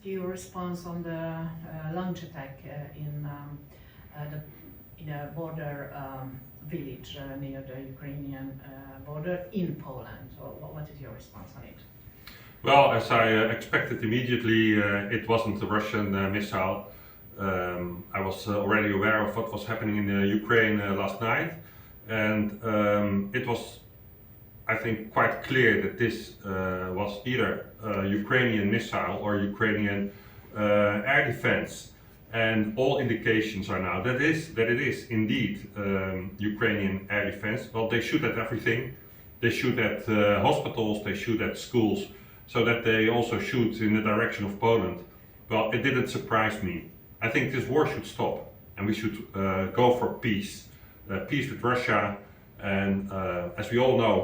your response on the launch attack in a border village near the Ukrainian border in Poland? Or what is your response on it? Well, as I expected immediately, it wasn't a Russian missile. I was already aware of what was happening in Ukraine last night, and it was, I think, quite clear that this was either a Ukrainian missile or Ukrainian air defense. And all indications are now that it is indeed Ukrainian air defense. Well, they shoot at everything. They shoot at hospitals, they shoot at schools, so that they also shoot in the direction of Poland. Well, it didn't surprise me. I think this war should stop, and we should go for peace. Peace with Russia, and as we all know,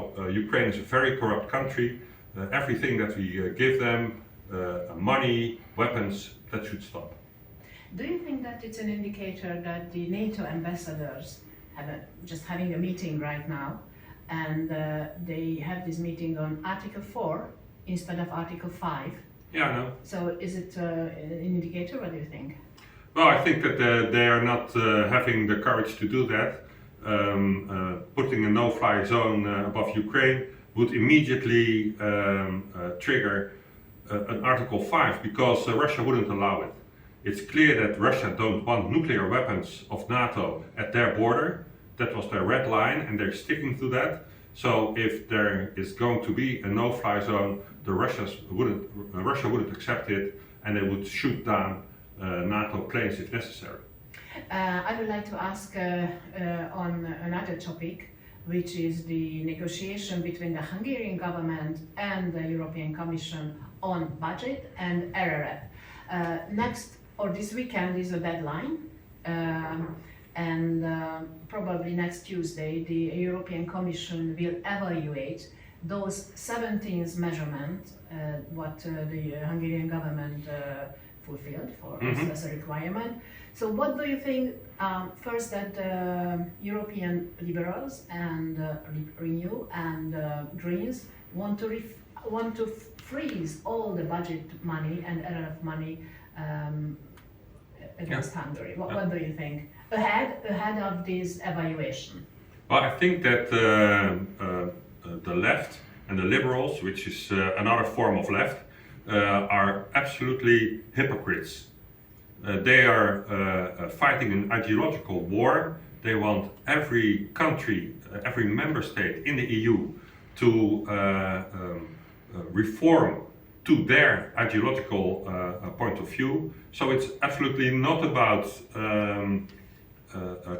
Ukraine is a very corrupt country. Everything that we give them, money, weapons, that should stop. Do you think that it's an indicator that the NATO ambassadors just having a meeting right now, and they have this meeting on Article 4 instead of Article 5? Yeah, I know. So is it an indicator? What do you think? Well, I think that they are not having the courage to do that. Putting a no-fly zone above Ukraine would immediately trigger an Article 5, because Russia wouldn't allow it. It's clear that Russia don't want nuclear weapons of NATO at their border. That was their red line, and they're sticking to that. So if there is going to be a no-fly zone, Russia wouldn't accept it, and they would shoot down NATO planes if necessary. I would like to ask on another topic, which is the negotiation between the Hungarian government and the European Commission on budget and RRF. This weekend is a deadline, and probably next Tuesday the European Commission will evaluate those 17 measurements what the Hungarian government fulfilled for us as a requirement. So what do you think, first, that European liberals and Renew and Greens want to freeze all the budget money and RRF money against Hungary? What do you think ahead of this evaluation? Well, I think that the left and the liberals, which is another form of left, are absolutely hypocrites. They are fighting an ideological war. They want every country, every member state in the EU to reform to their ideological point of view. So it's absolutely not about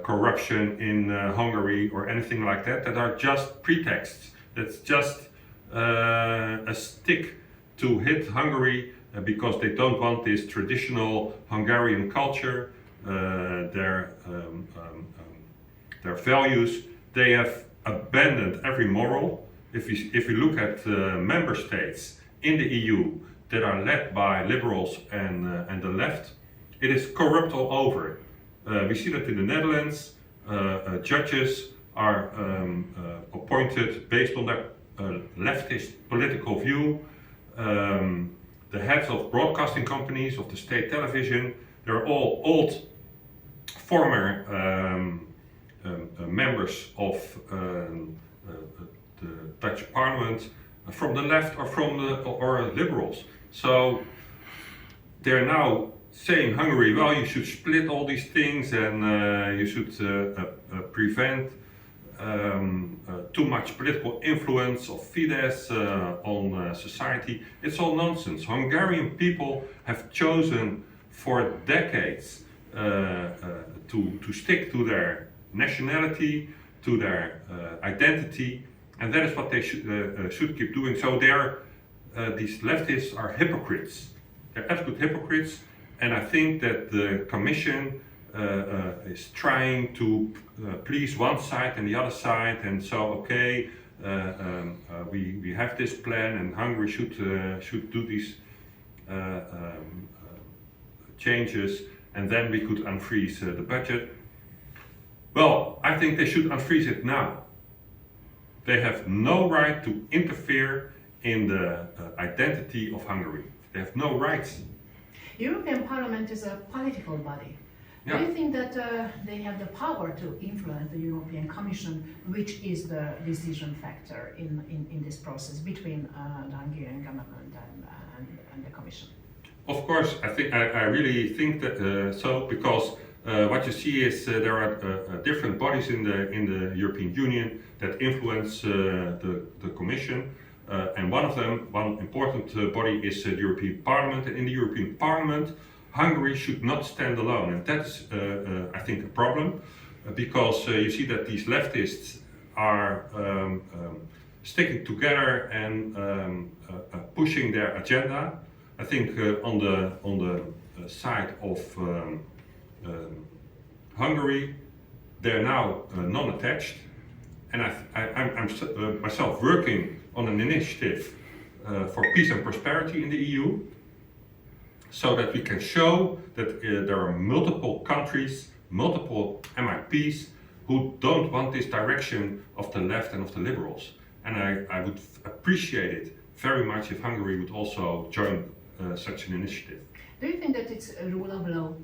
corruption in Hungary or anything like that. That are just pretexts. That's just a stick to hit Hungary because they don't want this traditional Hungarian culture, their values. They have abandoned every moral. If you look at member states in the EU that are led by liberals and the left, it is corrupt all over. We see that in the Netherlands. Judges are appointed based on their leftist political view. The heads of broadcasting companies, of the state television, they're all old former members of the Dutch parliament, from the left or liberals. So they're now saying Hungary, well, you should split all these things, and you should prevent too much political influence of Fidesz on society. It's all nonsense. Hungarian people have chosen for decades to stick to their nationality, to their identity, and that is what they should keep doing. So these leftists are hypocrites. They're absolute hypocrites, and I think that the Commission is trying to please one side and the other side, and so okay, we have this plan, and Hungary should do these changes, and then we could unfreeze the budget. Well, I think they should unfreeze it now. They have no right to interfere in the identity of Hungary. They have no rights. European Parliament is a political body. Do Yeah. you think that they have the power to influence the European Commission, which is the decision factor in this process between the Hungarian government and the Commission? Of course, I really think that so, because what you see is there are different bodies in the European Union that influence the Commission, and one important body is the European Parliament. And in the European Parliament, Hungary should not stand alone, and that's I think a problem, because you see that these leftists are sticking together and pushing their agenda. I think on the side of Hungary, they're now non-attached, and I'm myself working on an initiative for peace and prosperity in the EU, so that we can show that there are multiple countries, multiple MEPs who don't want this direction of the left and of the liberals. And I would appreciate it very much if Hungary would also join such an initiative. Do you think that it's a rule of law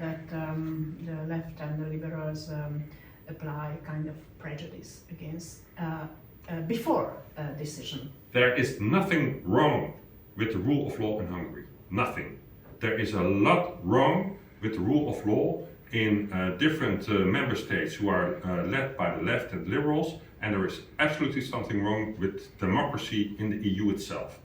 that the left and the liberals apply kind of prejudice against before a decision? There is nothing wrong with the rule of law in Hungary. Nothing. There is a lot wrong with the rule of law in different member states who are led by the left and liberals, and there is absolutely something wrong with democracy in the EU itself.